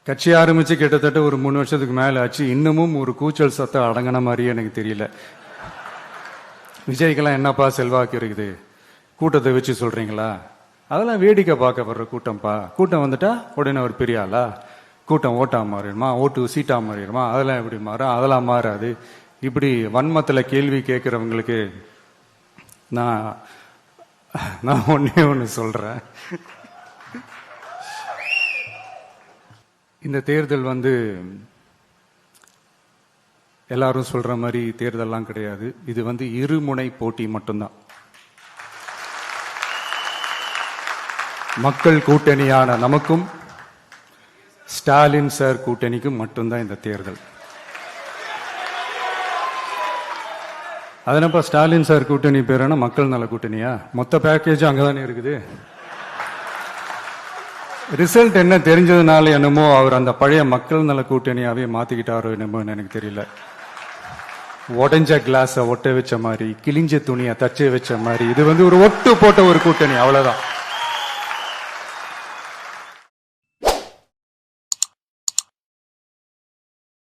கட்சி ஆரம்பிச்சு கிட்டத்தட்ட ஒரு 3 வருஷத்துக்கு மேல ஆச்சு. இன்னமும் ஒரு கூச்சல் சத்தம் அடங்கின மாதிரியே எனக்கு தெரியல. விஜய்க்கெல்லாம் என்னப்பா செல்வாக்கு இருக்குது, கூட்டத்தை வச்சு சொல்றீங்களா? அதெல்லாம் வேடிக்கை பார்க்கப்படுற கூட்டம்ப்பா. கூட்டம் வந்துட்டா உடனே ஒரு பெரிய ஆளா? கூட்டம் ஓட்டா மாறிடுமா, ஓட்டு சீட்டா மாறிடுமா, அதெல்லாம் எப்படி மாறும்? அதெல்லாம் மாறாது. இப்படி வன்மத்தில் கேள்வி கேட்கிறவங்களுக்கு நான் ஒன்னே ஒன்று சொல்றேன். இந்த தேர்தல் எல்லாரும் சொல்ற மாதிரி தேர்தல்லாம் கிடையாது. இது இருமுனை போட்டி மட்டும்தான். மக்கள் கூட்டணியான நமக்கும் ஸ்டாலின் சார் கூட்டணிக்கும் மட்டும்தான் இந்த தேர்தல். அதனப்பா ஸ்டாலின் சார் கூட்டணி பேரான மக்கள் நல கூட்டணியா? மொத்த பேக்கேஜ் அங்கதானே இருக்குது. ரிசல்ட் என்ன தெரிஞ்சதுனால என்னமோ அவர் அந்த பழைய மக்கள் நல கூட்டணியாவே மாத்திக்கிட்டாரோ என்னமோ எனக்கு தெரியல. உடஞ்ச கிளாஸ ஒட்ட வச்ச மாதிரி, கிழிஞ்ச துணியை தச்சு வச்ச மாதிரி, இது ஒரு ஒட்டு போட்ட ஒரு கூட்டணி, அவ்வளவுதான்.